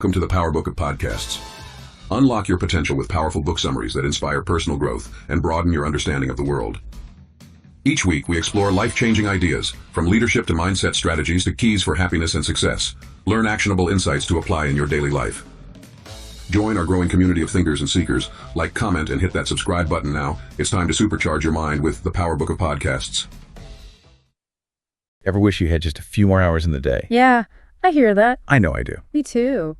Welcome to the Power Book of Podcasts. Unlock your potential with powerful book summaries that inspire personal growth and broaden your understanding of the world. Each week, we explore life-changing ideas, from leadership to mindset strategies to keys for happiness and success. Learn actionable insights to apply in your daily life. Join our growing community of thinkers and seekers. Like, comment, and hit that subscribe button now. It's time to supercharge your mind with the Power Book of Podcasts. Ever wish you had just a few more hours in the day? Yeah, I hear that. I know I do. Me too.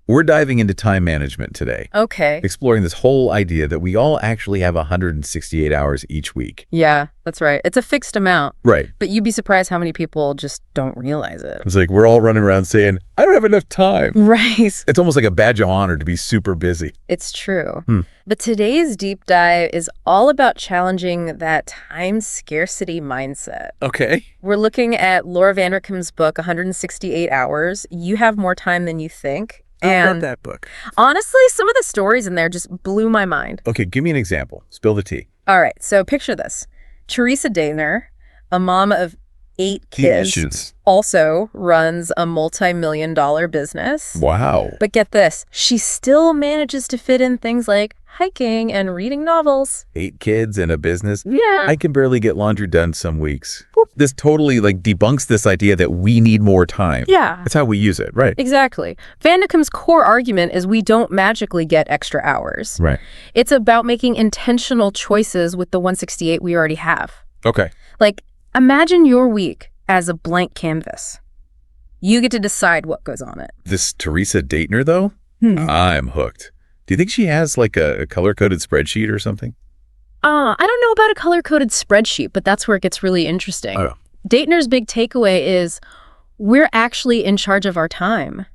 We're diving into time management today. Okay. Exploring this whole idea that we all actually have 168 hours each week. Yeah, that's right. It's a fixed amount. Right. But you'd be surprised how many people just don't realize it. It's like we're all running around saying, I don't have enough time. Right. It's almost like a badge of honor to be super busy. It's true. But today's deep dive is all about challenging that time scarcity mindset. Okay. We're looking at Laura Vanderkam's book, 168 Hours. You have more time than you think. I read that book. Honestly, some of the stories in there just blew my mind. Okay, give me an example. Spill the tea. All right, so picture this. Teresa Dayner, a mom of 8 kids, also runs a multi-million-dollar business. Wow. But get this, she still manages to fit in things like hiking and reading novels. 8 kids and a business. Yeah. I can barely get laundry done some weeks. This totally debunks this idea that we need more time. Yeah. That's how we use it, right? Exactly. Vanderkam's core argument is we don't magically get extra hours. Right. It's about making intentional choices with the 168 we already have. Okay. Like, imagine your week as a blank canvas. You get to decide what goes on it. This Teresa Dayner, though, I'm hooked. Do you think she has a color-coded spreadsheet or something? I don't know about a color-coded spreadsheet, but that's where it gets really interesting. Oh. Dayner's big takeaway is we're actually in charge of our time.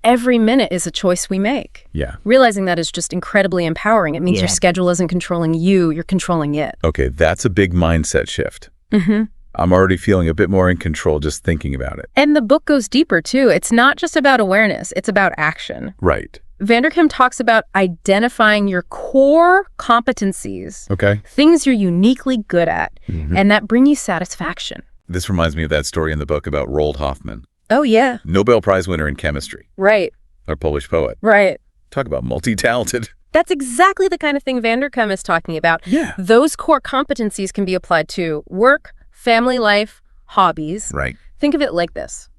Every minute is a choice we make. Yeah. Realizing that is just incredibly empowering. It means your schedule isn't controlling you, you're controlling it. Okay, that's a big mindset shift. I'm already feeling a bit more in control just thinking about it. And the book goes deeper, too. It's not just about awareness, it's about action. Right. Vanderkam talks about identifying your core competencies, Okay. things you're uniquely good at, and that bring you satisfaction. This reminds me of that story in the book about Roald Hoffmann, Oh, yeah. Nobel Prize winner in chemistry, Right, a Polish poet. right. Talk about multi-talented. That's exactly the kind of thing Vanderkam is talking about. Yeah. Those core competencies can be applied to work, family life, hobbies. Right. Think of it like this.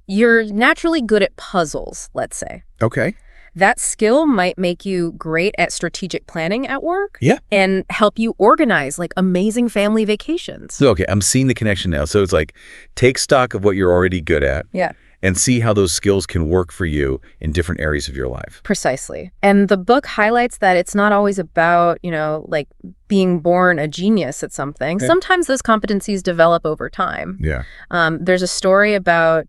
You're naturally good at puzzles, let's say. Okay. That skill might make you great at strategic planning at work. Yeah. And help you organize amazing family vacations. So, okay, I'm seeing the connection now. So it's take stock of what you're already good at. Yeah. And see how those skills can work for you in different areas of your life. Precisely. And the book highlights that it's not always about, being born a genius at something. Okay. Sometimes those competencies develop over time. Yeah. There's a story about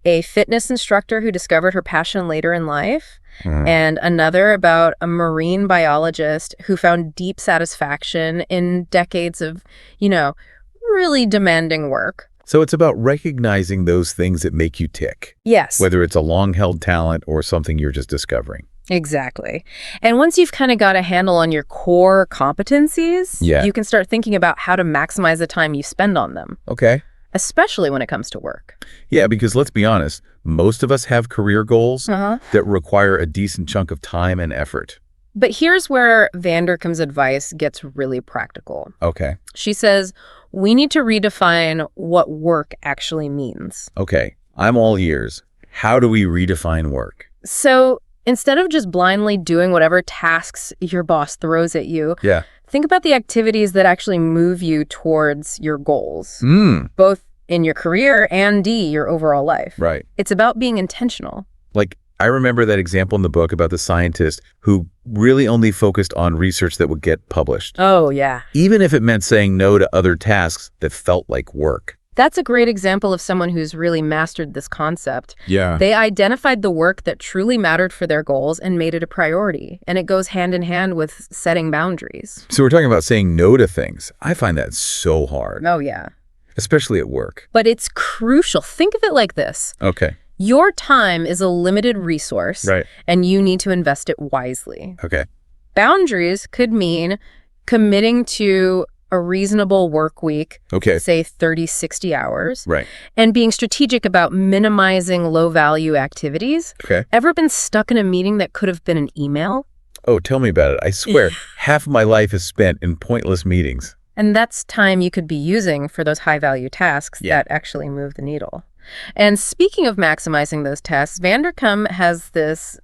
a fitness instructor who discovered her passion later in life, and another about a marine biologist who found deep satisfaction in decades of, really demanding work. So it's about recognizing those things that make you tick. Yes. Whether it's a long-held talent or something you're just discovering. Exactly. And once you've kind of got a handle on your core competencies, you can start thinking about how to maximize the time you spend on them. Okay. Especially when it comes to work. Yeah, because let's be honest, most of us have career goals that require a decent chunk of time and effort. But here's where Vanderkam's advice gets really practical. Okay. She says, we need to redefine what work actually means. Okay, I'm all ears. How do we redefine work? So instead of just blindly doing whatever tasks your boss throws at you, think about the activities that actually move you towards your goals, both in your career and your overall life. Right. It's about being intentional. I remember that example in the book about the scientist who really only focused on research that would get published. Oh, yeah. Even if it meant saying no to other tasks that felt like work. That's a great example of someone who's really mastered this concept. Yeah. They identified the work that truly mattered for their goals and made it a priority. And it goes hand in hand with setting boundaries. So we're talking about saying no to things. I find that so hard. Oh, yeah. Especially at work. But it's crucial. Think of it like this. Okay. Your time is a limited resource, right, and you need to invest it wisely. Okay. Boundaries could mean committing to a reasonable work week, Okay. say 30, 60 hours, Right. and being strategic about minimizing low-value activities. Okay. Ever been stuck in a meeting that could have been an email? Oh, tell me about it. I swear, half of my life is spent in pointless meetings. And that's time you could be using for those high-value tasks Yeah. that actually move the needle. And speaking of maximizing those tasks, Vanderkam has this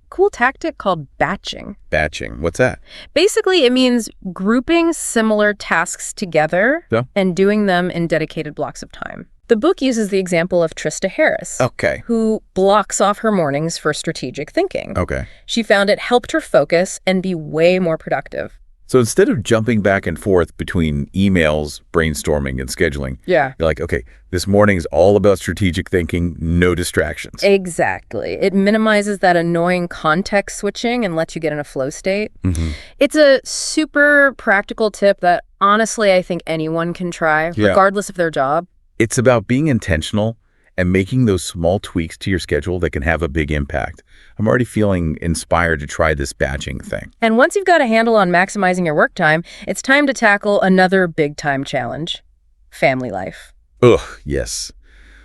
cool tactic called batching. Batching. What's that? Basically, it means grouping similar tasks together Yeah. and doing them in dedicated blocks of time. The book uses the example of Trista Harris, Okay. who blocks off her mornings for strategic thinking. Okay. She found it helped her focus and be way more productive. So instead of jumping back and forth between emails, brainstorming, and scheduling, Yeah. you're like, okay, this morning is all about strategic thinking, no distractions. Exactly. It minimizes that annoying context switching and lets you get in a flow state. Mm-hmm. It's a super practical tip that honestly I think anyone can try, Yeah. regardless of their job. It's about being intentional and making those small tweaks to your schedule that can have a big impact. I'm already feeling inspired to try this batching thing. And once you've got a handle on maximizing your work time, it's time to tackle another big-time challenge: family life. Ugh, yes.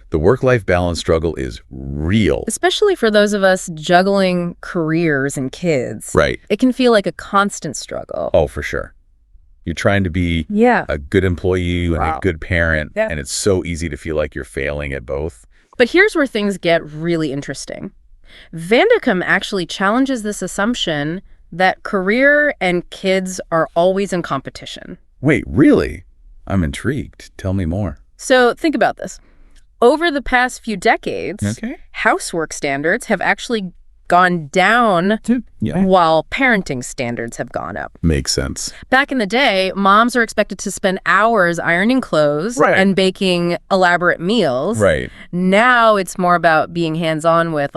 The work-life balance struggle is real. Especially for those of us juggling careers and kids. Right. It can feel like a constant struggle. Oh, for sure. You're trying to be Yeah. a good employee and Wow. a good parent, Yeah. and it's so easy to feel like you're failing at both. But here's where things get really interesting. Vanderkam actually challenges this assumption that career and kids are always in competition. Wait, really? I'm intrigued. Tell me more. So think about this. Over the past few decades, Okay. housework standards have actually gone down Yeah. while parenting standards have gone up. Makes sense. Back in the day, moms are expected to spend hours ironing clothes Right. and baking elaborate meals. Right. Now it's more about being hands-on with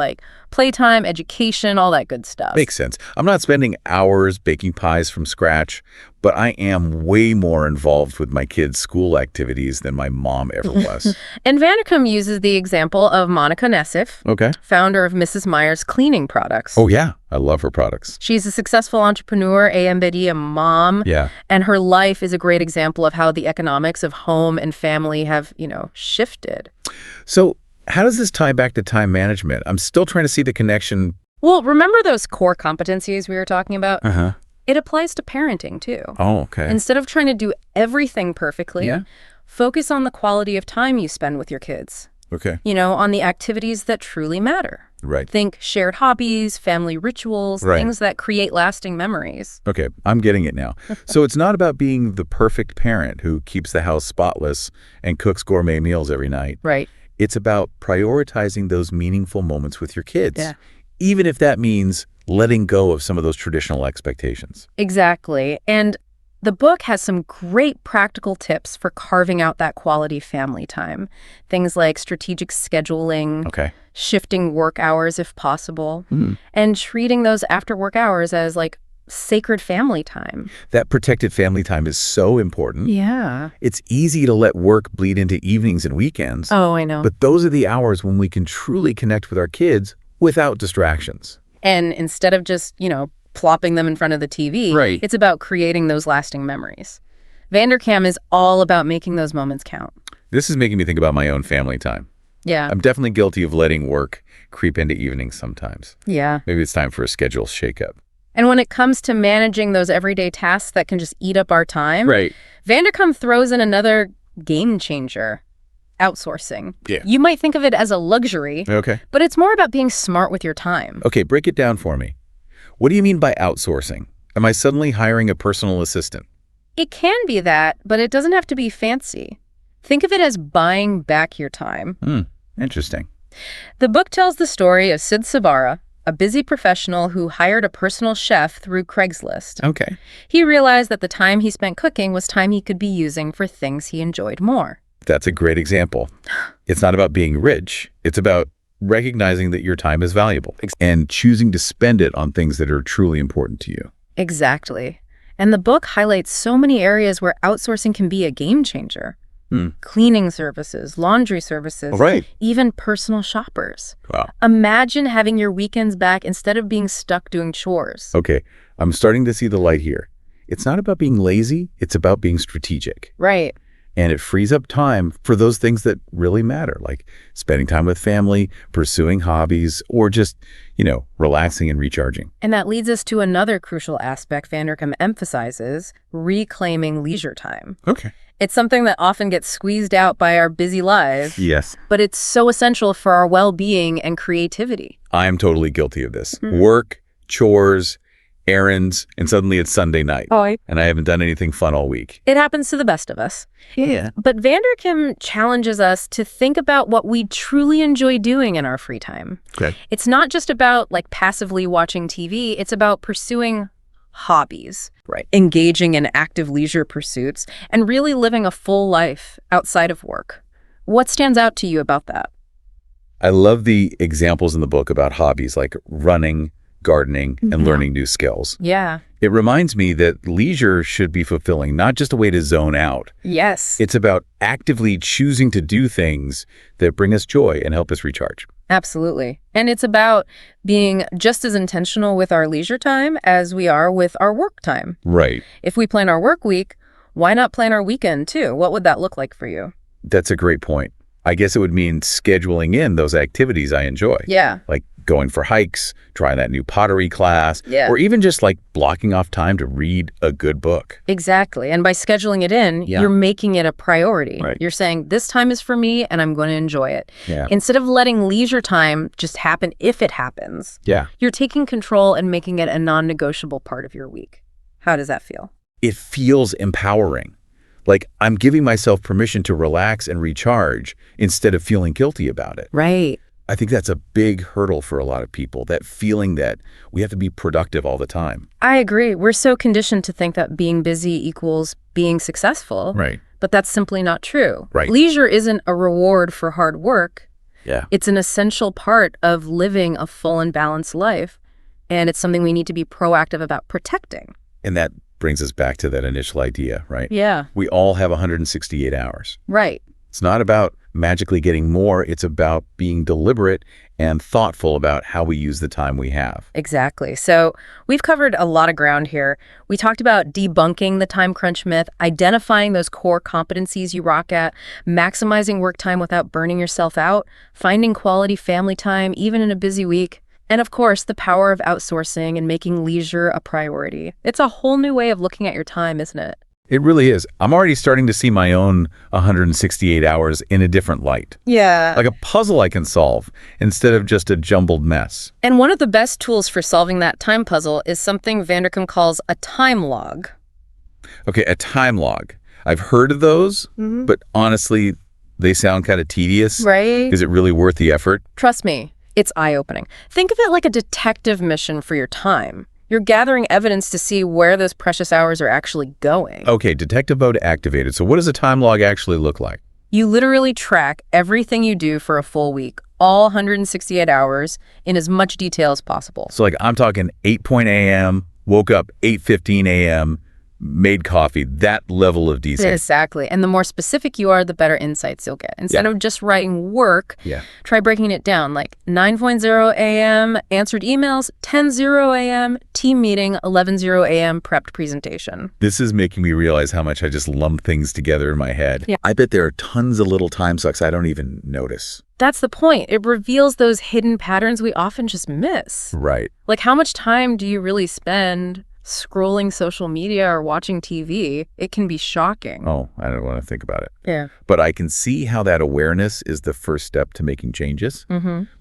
playtime, education, all that good stuff. Makes sense. I'm not spending hours baking pies from scratch, but I am way more involved with my kids' school activities than my mom ever was. And Vanderkam uses the example of Monica Nessif, Okay. founder of Mrs. Meyer's cleaning products. Oh, yeah. I love her products. She's a successful entrepreneur, a mom, Yeah. and her life is a great example of how the economics of home and family have, shifted. So how does this tie back to time management? I'm still trying to see the connection. Well, remember those core competencies we were talking about? Uh-huh. It applies to parenting, too. Oh, okay. Instead of trying to do everything perfectly, Yeah. focus on the quality of time you spend with your kids. Okay. On the activities that truly matter. Right. Think shared hobbies, family rituals, Right. things that create lasting memories. Okay, I'm getting it now. So it's not about being the perfect parent who keeps the house spotless and cooks gourmet meals every night. Right. It's about prioritizing those meaningful moments with your kids, Yeah. even if that means letting go of some of those traditional expectations. Exactly. And the book has some great practical tips for carving out that quality family time. Things like strategic scheduling, Okay. shifting work hours if possible, and treating those after work hours as sacred family time. That protected family time is so important. Yeah. It's easy to let work bleed into evenings and weekends, Oh, I know. but those are the hours when we can truly connect with our kids without distractions. And instead of just, plopping them in front of the TV, Right. it's about creating those lasting memories. Vanderkam is all about making those moments count. This is making me think about my own family time. Yeah. I'm definitely guilty of letting work creep into evenings sometimes. Yeah. Maybe it's time for a schedule shakeup. And when it comes to managing those everyday tasks that can just eat up our time, Right. Vanderkam throws in another game changer: outsourcing. Yeah. You might think of it as a luxury, Okay. but it's more about being smart with your time. Okay, break it down for me. What do you mean by outsourcing? Am I suddenly hiring a personal assistant? It can be that, but it doesn't have to be fancy. Think of it as buying back your time. Interesting. The book tells the story of Sid Sabara, a busy professional who hired a personal chef through Craigslist. Okay. He realized that the time he spent cooking was time he could be using for things he enjoyed more. That's a great example. It's not about being rich. It's about recognizing that your time is valuable and choosing to spend it on things that are truly important to you. Exactly. And the book highlights so many areas where outsourcing can be a game changer. Cleaning services, laundry services, Right. even personal shoppers. Wow. Imagine having your weekends back instead of being stuck doing chores. Okay, I'm starting to see the light here. It's not about being lazy. It's about being strategic. Right. And it frees up time for those things that really matter, like spending time with family, pursuing hobbies, or just, relaxing and recharging. And that leads us to another crucial aspect Vanderkam emphasizes, reclaiming leisure time. Okay. It's something that often gets squeezed out by our busy lives. Yes. But it's so essential for our well-being and creativity. I am totally guilty of this. Work, chores, errands, and suddenly it's Sunday night. And I haven't done anything fun all week. It happens to the best of us. Yeah. But Vanderkam challenges us to think about what we truly enjoy doing in our free time. Okay. It's not just about passively watching TV. It's about pursuing hobbies, Right. engaging in active leisure pursuits, and really living a full life outside of work. What stands out to you about that? I love the examples in the book about hobbies like running, gardening, and learning new skills. Yeah. It reminds me that leisure should be fulfilling, not just a way to zone out. Yes. It's about actively choosing to do things that bring us joy and help us recharge. Absolutely. And it's about being just as intentional with our leisure time as we are with our work time. Right. If we plan our work week, why not plan our weekend too? What would that look like for you? That's a great point. I guess it would mean scheduling in those activities I enjoy. Yeah. Like going for hikes, trying that new pottery class, Yeah. or even just like blocking off time to read a good book. Exactly. And by scheduling it in, you're making it a priority. Right. You're saying, this time is for me and I'm going to enjoy it. Yeah. Instead of letting leisure time just happen if it happens, Yeah. you're taking control and making it a non-negotiable part of your week. How does that feel? It feels empowering. Like I'm giving myself permission to relax and recharge instead of feeling guilty about it. Right. I think that's a big hurdle for a lot of people, that feeling that we have to be productive all the time. I agree. We're so conditioned to think that being busy equals being successful. Right. But that's simply not true. Right. Leisure isn't a reward for hard work. Yeah. It's an essential part of living a full and balanced life. And it's something we need to be proactive about protecting. And that brings us back to that initial idea, right? Yeah. We all have 168 hours. Right. It's not about magically getting more. It's about being deliberate and thoughtful about how we use the time we have. Exactly. So we've covered a lot of ground here. We talked about debunking the time crunch myth, identifying those core competencies you rock at, maximizing work time without burning yourself out, finding quality family time even in a busy week, and of course, the power of outsourcing and making leisure a priority. It's a whole new way of looking at your time, isn't it? It really is. I'm already starting to see my own 168 hours in a different light. Yeah. Like a puzzle I can solve instead of just a jumbled mess. And one of the best tools for solving that time puzzle is something Vanderkam calls a time log. Okay, a time log. I've heard of those, but honestly, they sound kind of tedious. Right. Is it really worth the effort? Trust me, it's eye-opening. Think of it like a detective mission for your time. You're gathering evidence to see where those precious hours are actually going. Okay, detective mode activated. So what does a time log actually look like? You literally track everything you do for a full week, all 168 hours, in as much detail as possible. So like I'm talking 8 a.m., woke up 8:15 a.m., made coffee, that level of detail. Exactly. And the more specific you are, the better insights you'll get. Instead of just writing work, try breaking it down, like 9:00 a.m., answered emails, 10:00 a.m., team meeting, 11:00 a.m., prepped presentation. This is making me realize how much I just lump things together in my head. Yeah. I bet there are tons of little time sucks I don't even notice. That's the point. It reveals those hidden patterns we often just miss. Right. Like, how much time do you really spend scrolling social media or watching TV? It can be shocking. Oh, I don't want to think about it. Yeah. But I can see how that awareness is the first step to making changes.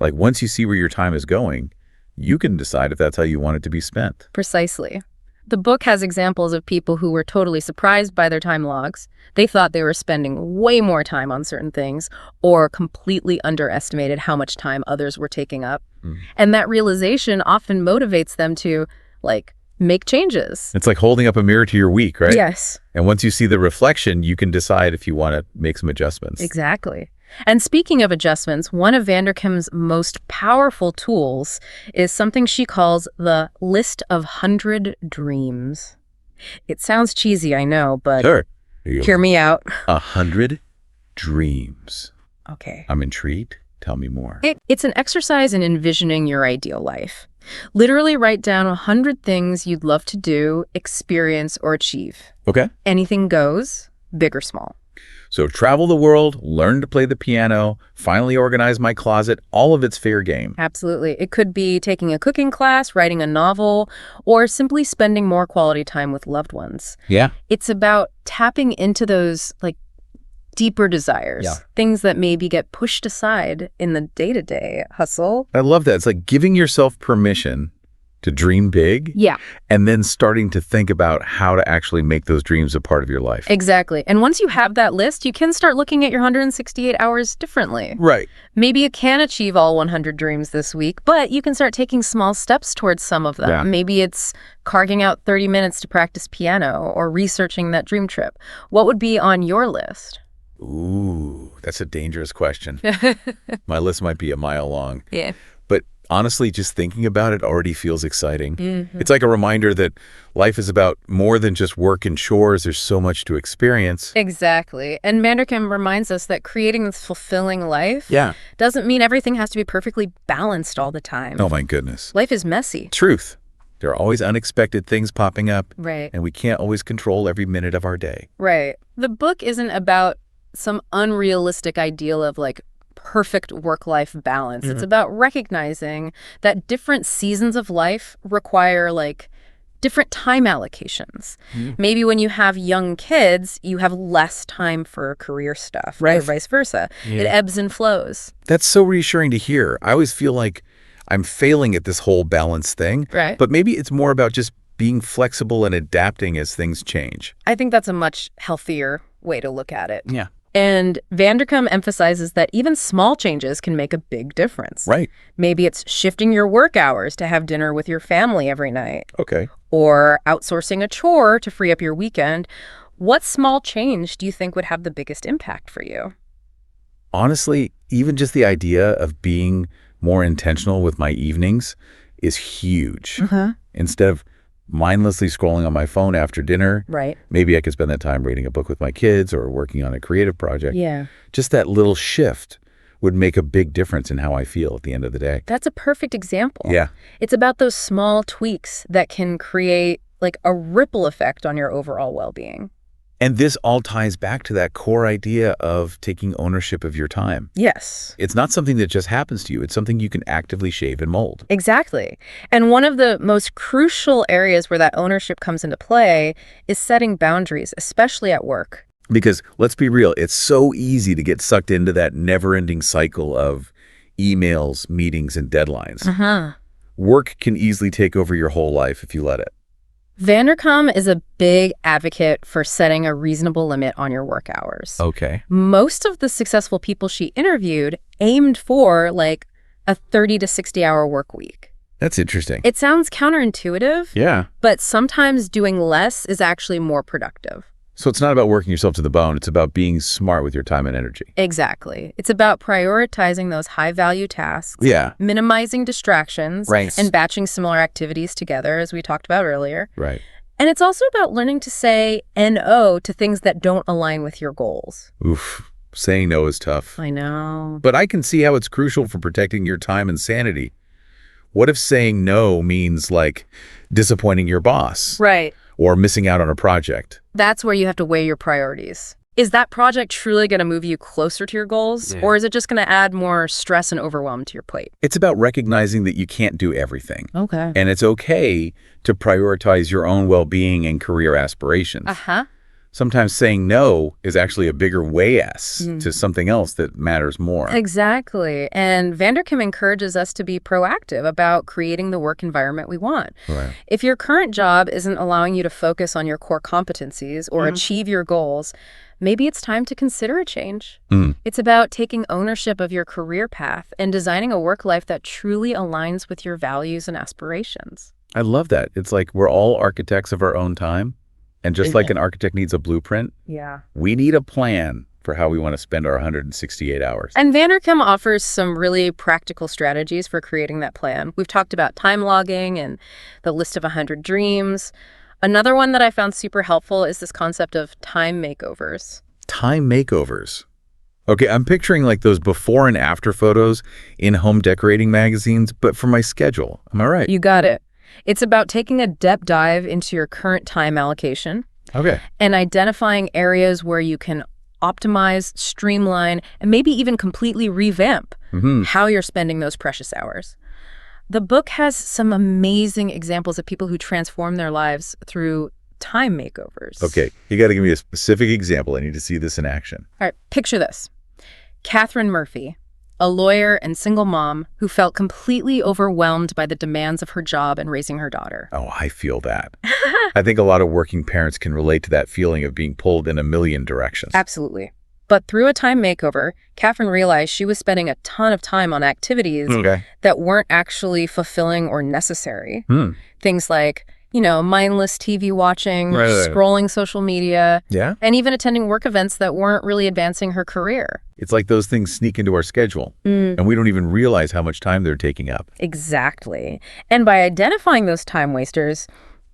Like once you see where your time is going, you can decide if that's how you want it to be spent. Precisely. The book has examples of people who were totally surprised by their time logs. They thought they were spending way more time on certain things or completely underestimated how much time others were taking up. And that realization often motivates them to, make changes. It's like holding up a mirror to your week, right? Yes. And once you see the reflection, you can decide if you want to make some adjustments. Exactly. And speaking of adjustments, one of Vanderkam's most powerful tools is something she calls the list of 100 dreams. It sounds cheesy, I know, but Sure. hear me out. 100 dreams. Okay. I'm intrigued. Tell me more. It's an exercise in envisioning your ideal life. Literally write down 100 things you'd love to do, experience, or achieve. Okay. Anything goes, big or small. So travel the world, learn to play the piano, finally organize my closet, all of it's fair game. Absolutely. It could be taking a cooking class, writing a novel, or simply spending more quality time with loved ones. Yeah. It's about tapping into those, like, deeper desires, things that maybe get pushed aside in the day-to-day hustle. I love that. It's like giving yourself permission to dream big. Yeah. And then starting to think about how to actually make those dreams a part of your life. Exactly. And once you have that list, you can start looking at your 168 hours differently. Right. Maybe you can't achieve all 100 dreams this week, but you can start taking small steps towards some of them. Yeah. Maybe it's carving out 30 minutes to practice piano or researching that dream trip. What would be on your list? Ooh, that's a dangerous question. My list might be a mile long. Yeah. But honestly, just thinking about it already feels exciting. It's like a reminder that life is about more than just work and chores. There's so much to experience. Exactly. And Vanderkam reminds us that creating this fulfilling life doesn't mean everything has to be perfectly balanced all the time. Oh, my goodness. Life is messy. Truth. There are always unexpected things popping up. Right. And we can't always control every minute of our day. Right. The book isn't about some unrealistic ideal of, like, perfect work-life balance. It's about recognizing that different seasons of life require, like, different time allocations. Maybe when you have young kids, you have less time for career stuff, or vice versa. It ebbs and flows. That's so reassuring to hear. I always feel like I'm failing at this whole balance thing. Right. But maybe it's more about just being flexible and adapting as things change. I think that's a much healthier way to look at it. Yeah. And Vanderkam emphasizes that even small changes can make a big difference. Right. Maybe it's shifting your work hours to have dinner with your family every night. Okay. Or outsourcing a chore to free up your weekend. What small change do you think would have the biggest impact for you? Honestly, even just the idea of being more intentional with my evenings is huge. Instead of mindlessly scrolling on my phone after dinner, maybe I could spend that time reading a book with my kids or working on a creative project. Yeah. Just that little shift would make a big difference in how I feel at the end of the day. That's a perfect example. Yeah. It's about those small tweaks that can create, like, a ripple effect on your overall well-being. And this all ties back to that core idea of taking ownership of your time. Yes. It's not something that just happens to you. It's something you can actively shape and mold. Exactly. And one of the most crucial areas where that ownership comes into play is setting boundaries, especially at work. Because let's be real, it's so easy to get sucked into that never-ending cycle of emails, meetings, and deadlines. Work can easily take over your whole life if you let it. Vanderkam is a big advocate for setting a reasonable limit on your work hours. Okay. Most of the successful people she interviewed aimed for, like, a 30 to 60-hour work week. That's interesting. It sounds counterintuitive, Yeah. but sometimes doing less is actually more productive. So it's not about working yourself to the bone. It's about being smart with your time and energy. Exactly. It's about prioritizing those high-value tasks, Yeah. minimizing distractions, Right. and batching similar activities together, as we talked about earlier. Right. And it's also about learning to say no to things that don't align with your goals. Oof. Saying no is tough. I know. But I can see how it's crucial for protecting your time and sanity. What if saying no means, like, disappointing your boss? Right. Or missing out on a project? That's where you have to weigh your priorities. Is that project truly going to move you closer to your goals? Or is it just going to add more stress and overwhelm to your plate? It's about recognizing that you can't do everything. Okay. And it's okay to prioritize your own well-being and career aspirations. Sometimes saying no is actually a bigger yes to something else that matters more. Exactly. And Vanderkam encourages us to be proactive about creating the work environment we want. Right. If your current job isn't allowing you to focus on your core competencies or achieve your goals, maybe it's time to consider a change. It's about taking ownership of your career path and designing a work life that truly aligns with your values and aspirations. I love that. It's like we're all architects of our own time. And just like an architect needs a blueprint, we need a plan for how we want to spend our 168 hours. And Vanderkam offers some really practical strategies for creating that plan. We've talked about time logging and the list of 100 dreams. Another one that I found super helpful is this concept of time makeovers. Time makeovers. Okay, I'm picturing like those before and after photos in home decorating magazines, but for my schedule. Am I right? You got it. It's about taking a depth dive into your current time allocation Okay. and identifying areas where you can optimize, streamline, and maybe even completely revamp how you're spending those precious hours. The book has some amazing examples of people who transform their lives through time makeovers. Okay, you got to give me a specific example. I need to see this in action. All right, picture this. Catherine Murphy, a lawyer and single mom who felt completely overwhelmed by the demands of her job and raising her daughter. Oh, I feel that. I think a lot of working parents can relate to that feeling of being pulled in a million directions. Absolutely. But through a time makeover, Catherine realized she was spending a ton of time on activities that weren't actually fulfilling or necessary. Things like, mindless TV watching, scrolling social media, and even attending work events that weren't really advancing her career. It's like those things sneak into our schedule, and we don't even realize how much time they're taking up. Exactly. And by identifying those time wasters,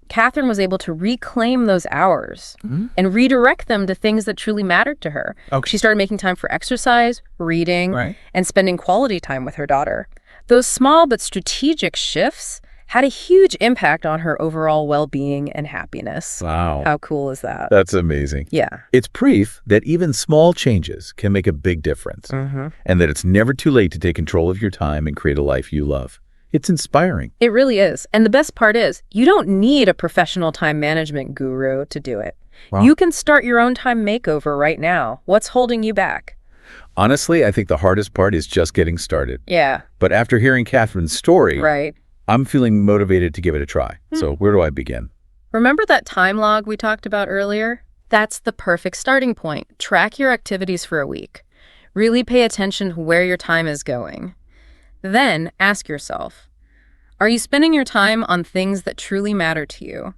Catherine was able to reclaim those hours and redirect them to things that truly mattered to her. She started making time for exercise, reading, and spending quality time with her daughter. Those small but strategic shifts had a huge impact on her overall well-being and happiness. Wow. How cool is that? That's amazing. Yeah. It's proof that even small changes can make a big difference, and that it's never too late to take control of your time and create a life you love. It's inspiring. It really is. And the best part is, you don't need a professional time management guru to do it. Wow. You can start your own time makeover right now. What's holding you back? Honestly, I think the hardest part is just getting started. Yeah. But after hearing Catherine's story, I'm feeling motivated to give it a try. So where do I begin? Remember that time log we talked about earlier? That's the perfect starting point. Track your activities for a week. Really pay attention to where your time is going. Then ask yourself, are you spending your time on things that truly matter to you?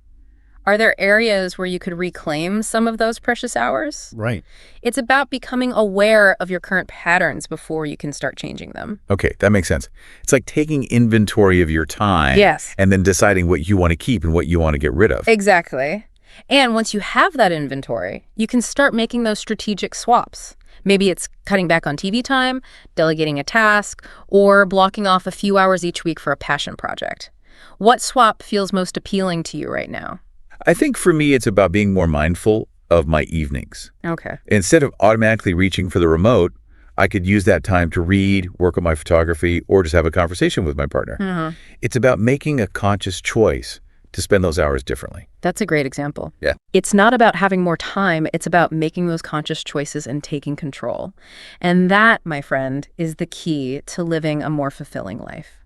Are there areas where you could reclaim some of those precious hours? Right. It's about becoming aware of your current patterns before you can start changing them. Okay, that makes sense. It's like taking inventory of your time and then deciding what you want to keep and what you want to get rid of. Exactly. And once you have that inventory, you can start making those strategic swaps. Maybe it's cutting back on TV time, delegating a task, or blocking off a few hours each week for a passion project. What swap feels most appealing to you right now? I think for me, it's about being more mindful of my evenings. Okay. Instead of automatically reaching for the remote, I could use that time to read, work on my photography, or just have a conversation with my partner. It's about making a conscious choice to spend those hours differently. That's a great example. Yeah. It's not about having more time. It's about making those conscious choices and taking control. And that, my friend, is the key to living a more fulfilling life.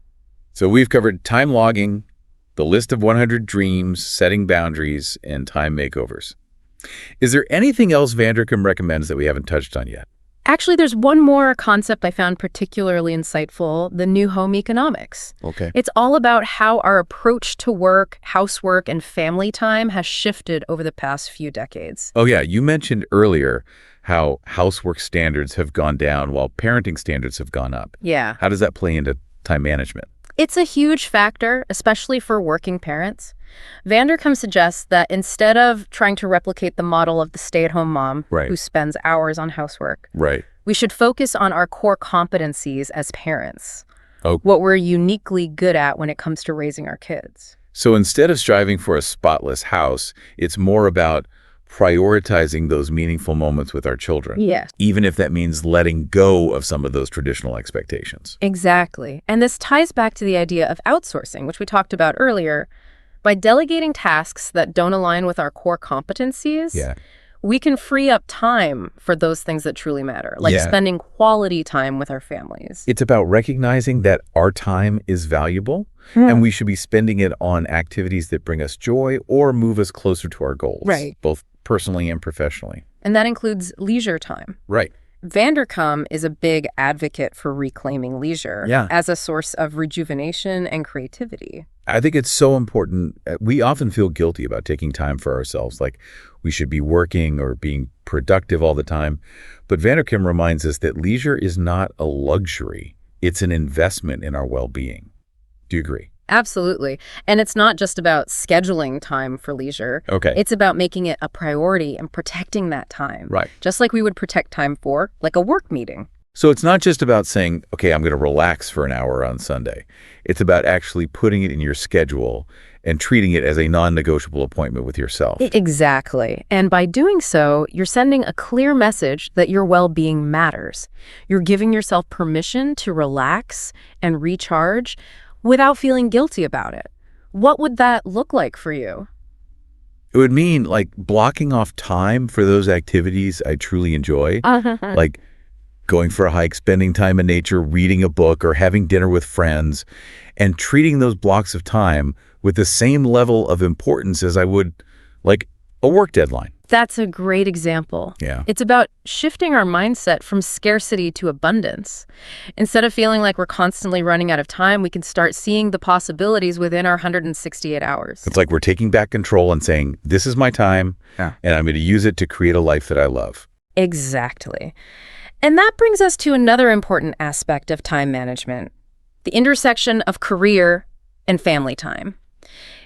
So we've covered time logging, the list of 100 dreams, setting boundaries, and time makeovers. Is there anything else Vanderkam recommends that we haven't touched on yet? Actually, there's one more concept I found particularly insightful, the new home economics. Okay. It's all about how our approach to work, housework, and family time has shifted over the past few decades. Oh, yeah. You mentioned earlier how housework standards have gone down while parenting standards have gone up. Yeah. How does that play into time management? It's a huge factor, especially for working parents. Vanderkam suggests that instead of trying to replicate the model of the stay-at-home mom who spends hours on housework, we should focus on our core competencies as parents, what we're uniquely good at when it comes to raising our kids. So instead of striving for a spotless house, it's more about prioritizing those meaningful moments with our children. Yes. Even if that means letting go of some of those traditional expectations. Exactly. And this ties back to the idea of outsourcing, which we talked about earlier. By delegating tasks that don't align with our core competencies, we can free up time for those things that truly matter, like spending quality time with our families. It's about recognizing that our time is valuable and we should be spending it on activities that bring us joy or move us closer to our goals, both personally and professionally. And that includes leisure time. Right. Vanderkam is a big advocate for reclaiming leisure as a source of rejuvenation and creativity. I think it's so important. We often feel guilty about taking time for ourselves, like we should be working or being productive all the time. But Vanderkam reminds us that leisure is not a luxury. It's an investment in our well-being. Do you agree? Absolutely. And it's not just about scheduling time for leisure. Okay. It's about making it a priority and protecting that time. Right. Just like we would protect time for, like, a work meeting. So it's not just about saying, okay, I'm going to relax for an hour on Sunday. It's about actually putting it in your schedule and treating it as a non-negotiable appointment with yourself. Exactly. And by doing so, you're sending a clear message that your well-being matters. You're giving yourself permission to relax and recharge without feeling guilty about it. What would that look like for you? It would mean like blocking off time for those activities I truly enjoy, like going for a hike, spending time in nature, reading a book, or having dinner with friends, and treating those blocks of time with the same level of importance as I would like a work deadline. That's a great example. Yeah. It's about shifting our mindset from scarcity to abundance. Instead of feeling like we're constantly running out of time, we can start seeing the possibilities within our 168 hours. It's like we're taking back control and saying, this is my time, and I'm going to use it to create a life that I love. Exactly. And that brings us to another important aspect of time management, the intersection of career and family time.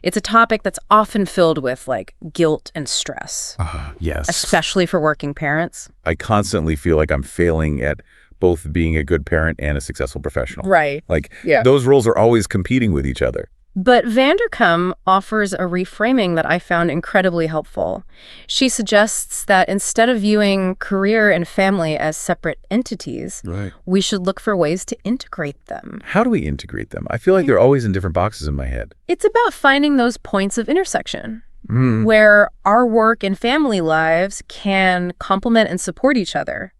It's a topic that's often filled with, like, guilt and stress. Yes. Especially for working parents. I constantly feel like I'm failing at both being a good parent and a successful professional. Right. Like, those roles are always competing with each other. But Vanderkam offers a reframing that I found incredibly helpful. She suggests that instead of viewing career and family as separate entities, we should look for ways to integrate them. How do we integrate them? I feel like they're always in different boxes in my head. It's about finding those points of intersection where our work and family lives can complement and support each other.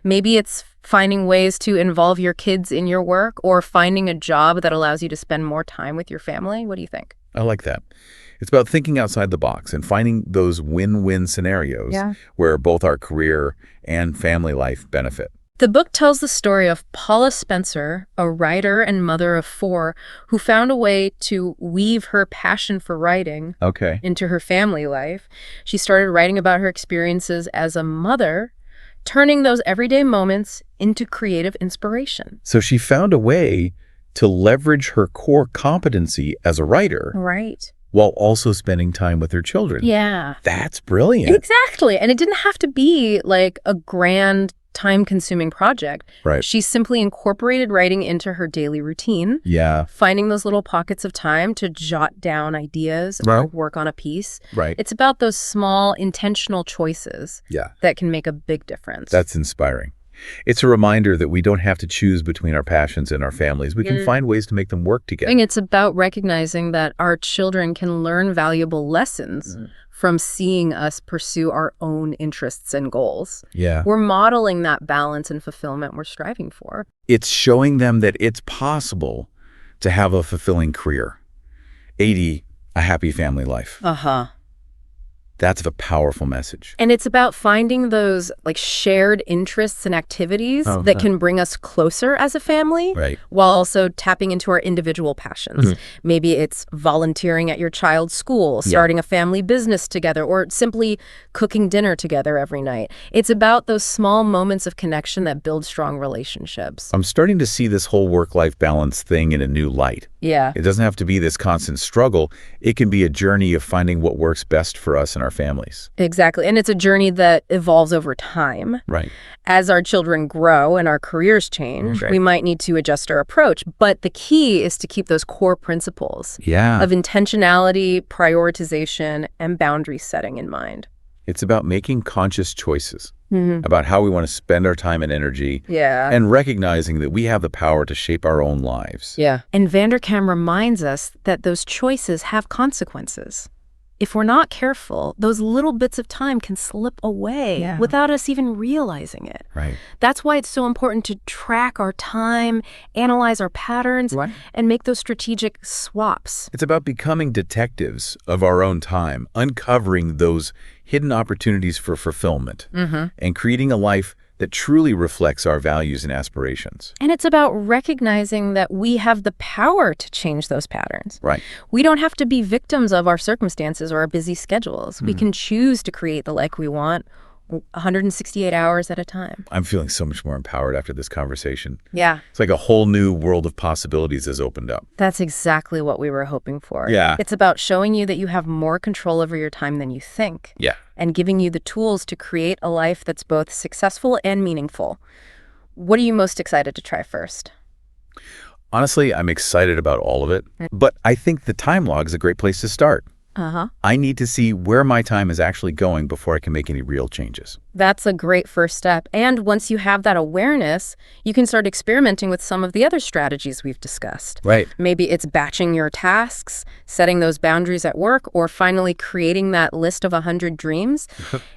Maybe it's finding ways to involve your kids in your work or finding a job that allows you to spend more time with your family. What do you think? I like that. It's about thinking outside the box and finding those win-win scenarios where both our career and family life benefit. The book tells the story of Paula Spencer, a writer and mother of 4, who found a way to weave her passion for writing into her family life. She started writing about her experiences as a mother, turning those everyday moments into creative inspiration. So she found a way to leverage her core competency as a writer. Right. While also spending time with her children. Yeah. That's brilliant. Exactly. And it didn't have to be like a grand time-consuming project. Right. She simply incorporated writing into her daily routine. Yeah. Finding those little pockets of time to jot down ideas or work on a piece. Right. It's about those small, intentional choices that can make a big difference. That's inspiring. It's a reminder that we don't have to choose between our passions and our families. We can find ways to make them work together. I think it's about recognizing that our children can learn valuable lessons from seeing us pursue our own interests and goals. Yeah. We're modeling that balance and fulfillment we're striving for. It's showing them that it's possible to have a fulfilling career, a happy family life. That's a powerful message. And it's about finding those like shared interests and activities that can bring us closer as a family while also tapping into our individual passions. Maybe it's volunteering at your child's school, starting a family business together, or simply cooking dinner together every night. It's about those small moments of connection that build strong relationships. I'm starting to see this whole work-life balance thing in a new light. Yeah. It doesn't have to be this constant struggle. It can be a journey of finding what works best for us and our families. Exactly. And it's a journey that evolves over time. Right. As our children grow and our careers change, we might need to adjust our approach. But the key is to keep those core principles of intentionality, prioritization, and boundary setting in mind. It's about making conscious choices about how we want to spend our time and energy and recognizing that we have the power to shape our own lives. And Vanderkam reminds us that those choices have consequences. If we're not careful, those little bits of time can slip away without us even realizing it. Right. That's why it's so important to track our time, analyze our patterns, and make those strategic swaps. It's about becoming detectives of our own time, uncovering those hidden opportunities for fulfillment, and creating a life that truly reflects our values and aspirations. And it's about recognizing that we have the power to change those patterns. Right. We don't have to be victims of our circumstances or our busy schedules. We can choose to create the life we want 168 hours at a time. I'm feeling so much more empowered after this conversation. Yeah. It's like a whole new world of possibilities has opened up. That's exactly what we were hoping for. Yeah. It's about showing you that you have more control over your time than you think. Yeah. And giving you the tools to create a life that's both successful and meaningful. What are you most excited to try first? Honestly, I'm excited about all of it, but I think the time log is a great place to start. I need to see where my time is actually going before I can make any real changes. That's a great first step. And once you have that awareness, you can start experimenting with some of the other strategies we've discussed. Right. Maybe it's batching your tasks, setting those boundaries at work, or finally creating that list of 100 dreams.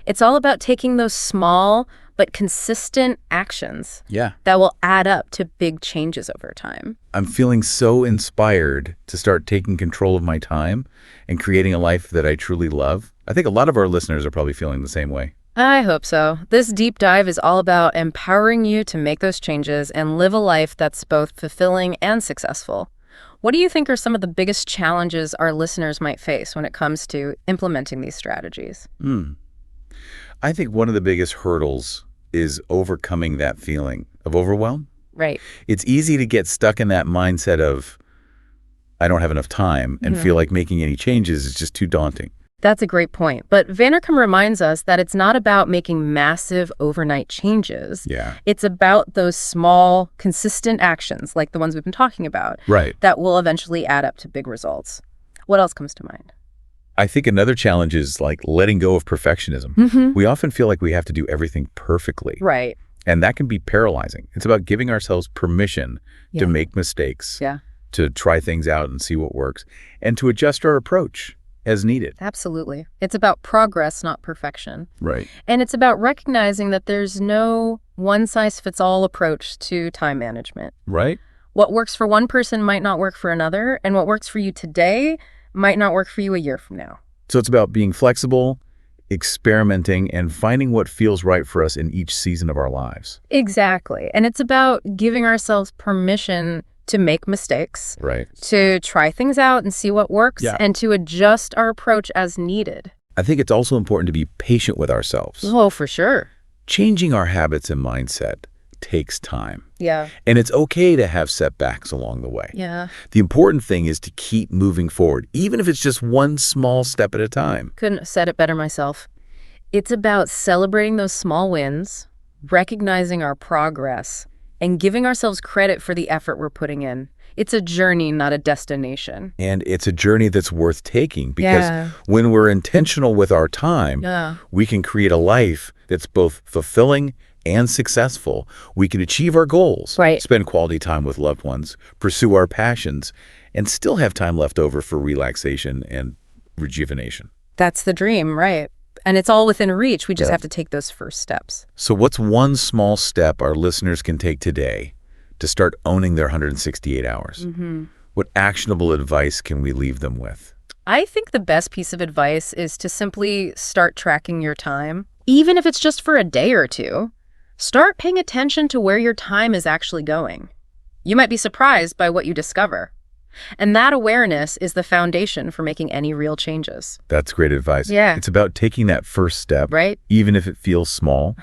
It's all about taking those small but consistent actions that will add up to big changes over time. I'm feeling so inspired to start taking control of my time and creating a life that I truly love. I think a lot of our listeners are probably feeling the same way. I hope so. This deep dive is all about empowering you to make those changes and live a life that's both fulfilling and successful. What do you think are some of the biggest challenges our listeners might face when it comes to implementing these strategies? I think one of the biggest hurdles is overcoming that feeling of overwhelm. Right. It's easy to get stuck in that mindset of, I don't have enough time, and feel like making any changes is just too daunting. That's a great point. But Vanderkam reminds us that it's not about making massive overnight changes. Yeah. It's about those small, consistent actions, like the ones we've been talking about, that will eventually add up to big results. What else comes to mind? I think another challenge is like letting go of perfectionism. We often feel like we have to do everything perfectly. Right. And that can be paralyzing. It's about giving ourselves permission to make mistakes, to try things out and see what works, and to adjust our approach as needed. Absolutely. It's about progress, not perfection. Right. And it's about recognizing that there's no one-size-fits-all approach to time management. Right. What works for one person might not work for another, and what works for you today might not work for you a year from now. So it's about being flexible, experimenting, and finding what feels right for us in each season of our lives. Exactly. And it's about giving ourselves permission to make mistakes, to try things out and see what works, and to adjust our approach as needed. I think it's also important to be patient with ourselves. Oh, for sure. Changing our habits and mindset takes time. Yeah. And it's okay to have setbacks along the way. Yeah. The important thing is to keep moving forward, even if it's just one small step at a time. Couldn't have said it better myself. It's about celebrating those small wins, recognizing our progress, and giving ourselves credit for the effort we're putting in. It's a journey, not a destination. And it's a journey that's worth taking because when we're intentional with our time, we can create a life that's both fulfilling and successful. We can achieve our goals, spend quality time with loved ones, pursue our passions, and still have time left over for relaxation and rejuvenation. That's the dream, right? And it's all within reach. We just have to take those first steps. So what's one small step our listeners can take today to start owning their 168 hours? What actionable advice can we leave them with? I think the best piece of advice is to simply start tracking your time, even if it's just for a day or two. Start paying attention to where your time is actually going. You might be surprised by what you discover. And that awareness is the foundation for making any real changes. That's great advice. Yeah. It's about taking that first step, even if it feels small.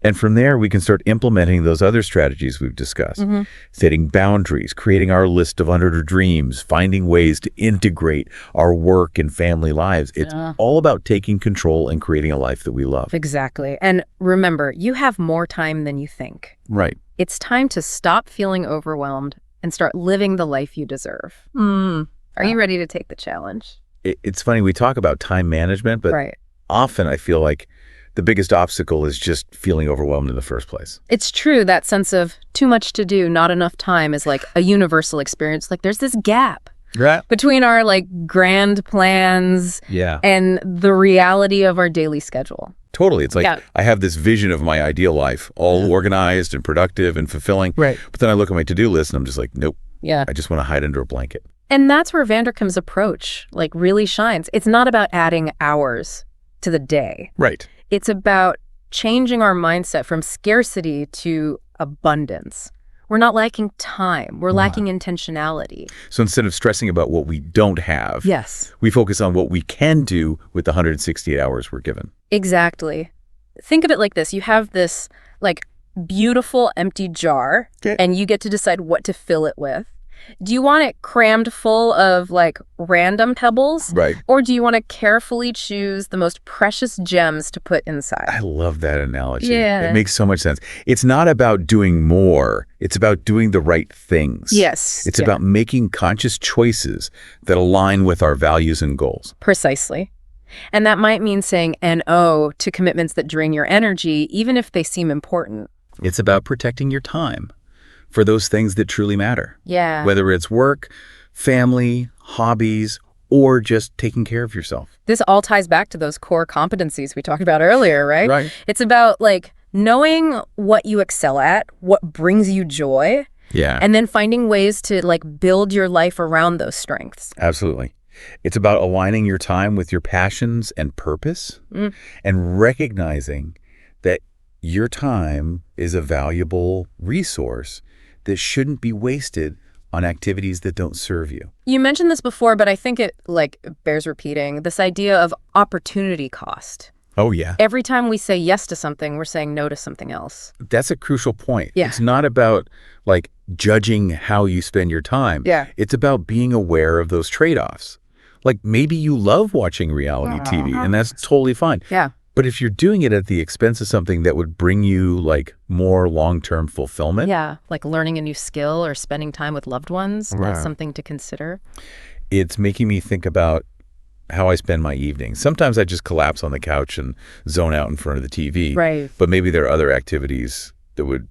And from there, we can start implementing those other strategies we've discussed. Setting boundaries, creating our list of 100 dreams, finding ways to integrate our work and family lives. It's all about taking control and creating a life that we love. Exactly. And remember, you have more time than you think. Right. It's time to stop feeling overwhelmed and start living the life you deserve. Are you ready to take the challenge? It's funny, we talk about time management, but often I feel like the biggest obstacle is just feeling overwhelmed in the first place. It's true. That sense of too much to do, not enough time is like a universal experience. Like there's this gap between our like grand plans and the reality of our daily schedule. Totally. It's like I have this vision of my ideal life, all organized and productive and fulfilling. But then I look at my to-do list and I'm just like, nope. I just want to hide under a blanket. And that's where Vanderkam's approach like really shines. It's not about adding hours to the day. It's about changing our mindset from scarcity to abundance. We're not lacking time. We're lacking intentionality. So instead of stressing about what we don't have, yes, we focus on what we can do with the 168 hours we're given. Exactly. think of it like this. You have this like beautiful empty jar, and you get to decide what to fill it with. Do you want it crammed full of like random pebbles? Right. Or do you want to carefully choose the most precious gems to put inside? I love that analogy. Yeah. It makes so much sense. It's not about doing more. It's about doing the right things. Yes. It's about making conscious choices that align with our values and goals. Precisely. And that might mean saying no to commitments that drain your energy, even if they seem important. It's about protecting your time for those things that truly matter. Yeah. Whether it's work, family, hobbies, or just taking care of yourself. This all ties back to those core competencies we talked about earlier, right? Right. It's about like knowing what you excel at, what brings you joy, and then finding ways to like build your life around those strengths. Absolutely. It's about aligning your time with your passions and purpose and recognizing that your time is a valuable resource that shouldn't be wasted on activities that don't serve you. You mentioned this before, but I think it like bears repeating, this idea of opportunity cost. Oh, yeah. Every time we say yes to something, we're saying no to something else. That's a crucial point. Yeah. It's not about like judging how you spend your time. Yeah. It's about being aware of those trade-offs. Like maybe you love watching reality TV and that's totally fine. Yeah. But if you're doing it at the expense of something that would bring you like more long-term fulfillment. Yeah, like learning a new skill or spending time with loved ones, that's something to consider. It's making me think about how I spend my evenings. Sometimes I just collapse on the couch and zone out in front of the TV. Right. But maybe there are other activities that would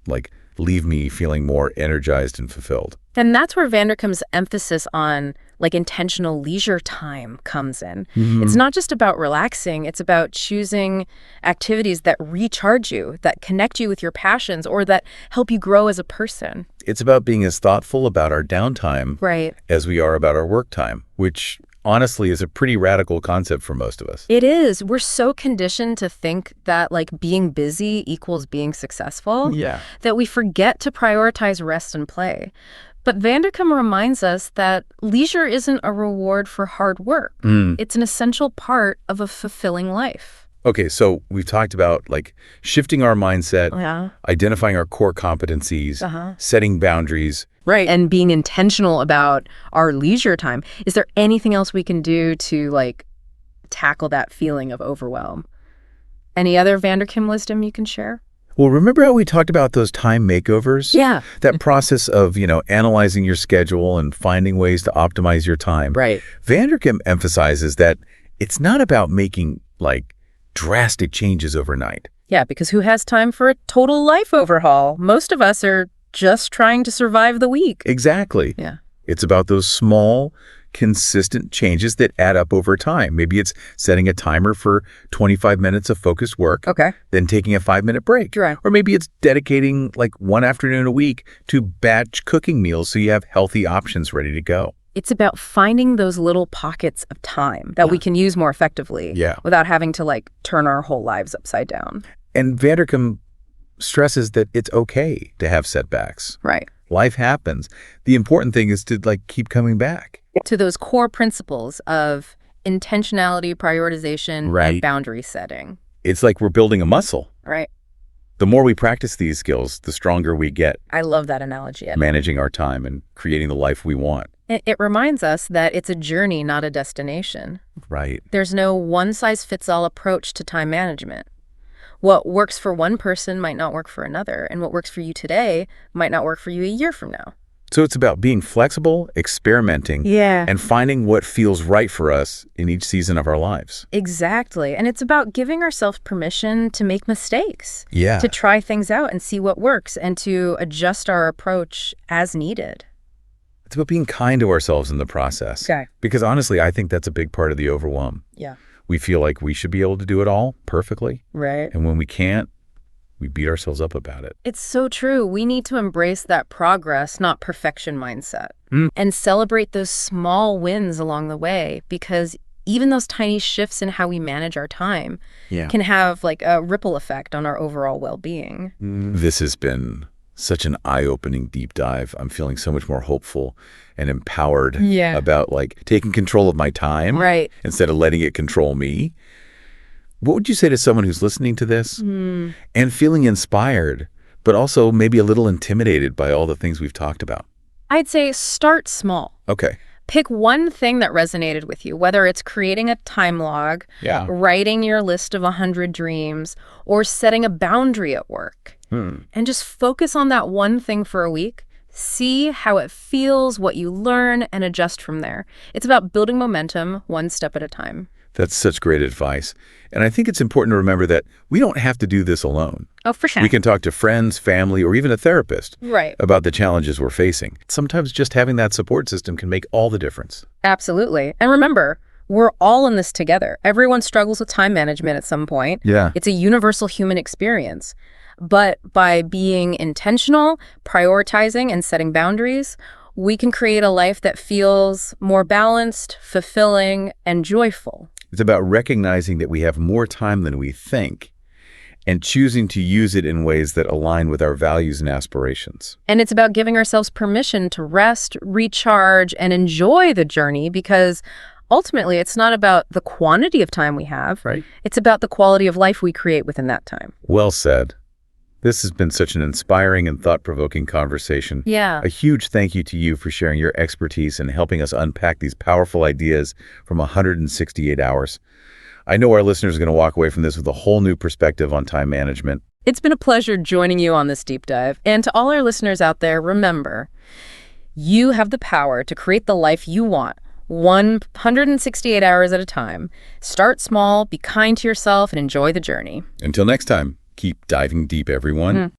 like leave me feeling more energized and fulfilled. And that's where Vanderkam's emphasis on like intentional leisure time comes in. It's not just about relaxing, it's about choosing activities that recharge you, that connect you with your passions, or that help you grow as a person. It's about being as thoughtful about our downtime as we are about our work time, which honestly is a pretty radical concept for most of us. It is. We're so conditioned to think that like being busy equals being successful that we forget to prioritize rest and play. But Vanderkam reminds us that leisure isn't a reward for hard work. It's an essential part of a fulfilling life. Okay, so we've talked about like shifting our mindset, identifying our core competencies, setting boundaries. Right. And being intentional about our leisure time. Is there anything else we can do to like tackle that feeling of overwhelm? Any other Vanderkam wisdom you can share? Well, remember how we talked about those time makeovers? Yeah. That process of, analyzing your schedule and finding ways to optimize your time. Right. Vanderkam emphasizes that it's not about making like drastic changes overnight. Yeah, because who has time for a total life overhaul? Most of us are just trying to survive the week. Exactly. Yeah. It's about those small, consistent changes that add up over time. Maybe it's setting a timer for 25 minutes of focused work, then taking a 5-minute break. Right. Or maybe it's dedicating like one afternoon a week to batch cooking meals so you have healthy options ready to go. It's about finding those little pockets of time that we can use more effectively without having to like turn our whole lives upside down. And Vanderkam stresses that it's okay to have setbacks. Right. Life happens. The important thing is to like keep coming back to those core principles of intentionality, prioritization, and boundary setting. It's like we're building a muscle. Right. The more we practice these skills, the stronger we get. I love that analogy. Managing our time and creating the life we want. It reminds us that it's a journey, not a destination. Right. There's no one-size-fits-all approach to time management. What works for one person might not work for another, and what works for you today might not work for you a year from now. So it's about being flexible, experimenting, and finding what feels right for us in each season of our lives. Exactly. And it's about giving ourselves permission to make mistakes, Yeah. to try things out and see what works, and to adjust our approach as needed. It's about being kind to ourselves in the process. Okay. Because honestly, I think that's a big part of the overwhelm. Yeah. We feel like we should be able to do it all perfectly. Right. And when we can't, we beat ourselves up about it. It's so true. We need to embrace that progress, not perfection mindset, and celebrate those small wins along the way, because even those tiny shifts in how we manage our time can have like a ripple effect on our overall well-being. This has been such an eye-opening deep dive. I'm feeling so much more hopeful and empowered about like taking control of my time instead of letting it control me. What would you say to someone who's listening to this and feeling inspired, but also maybe a little intimidated by all the things we've talked about? I'd say start small. Okay. Pick one thing that resonated with you, whether it's creating a time log, writing your list of 100 dreams, or setting a boundary at work. And just focus on that one thing for a week. See how it feels, what you learn, and adjust from there. It's about building momentum one step at a time. That's such great advice. And I think it's important to remember that we don't have to do this alone. Oh, for sure. We can talk to friends, family, or even a therapist about the challenges we're facing. Sometimes just having that support system can make all the difference. Absolutely. And remember, we're all in this together. Everyone struggles with time management at some point. Yeah. It's a universal human experience. But by being intentional, prioritizing, and setting boundaries, we can create a life that feels more balanced, fulfilling, and joyful. It's about recognizing that we have more time than we think and choosing to use it in ways that align with our values and aspirations. And it's about giving ourselves permission to rest, recharge, and enjoy the journey, because ultimately it's not about the quantity of time we have. Right. It's about the quality of life we create within that time. Well said. This has been such an inspiring and thought-provoking conversation. Yeah. A huge thank you to you for sharing your expertise and helping us unpack these powerful ideas from 168 hours. I know our listeners are going to walk away from this with a whole new perspective on time management. It's been a pleasure joining you on this deep dive. And to all our listeners out there, remember, you have the power to create the life you want, 168 hours at a time. Start small, be kind to yourself, and enjoy the journey. Until next time. Keep diving deep, everyone.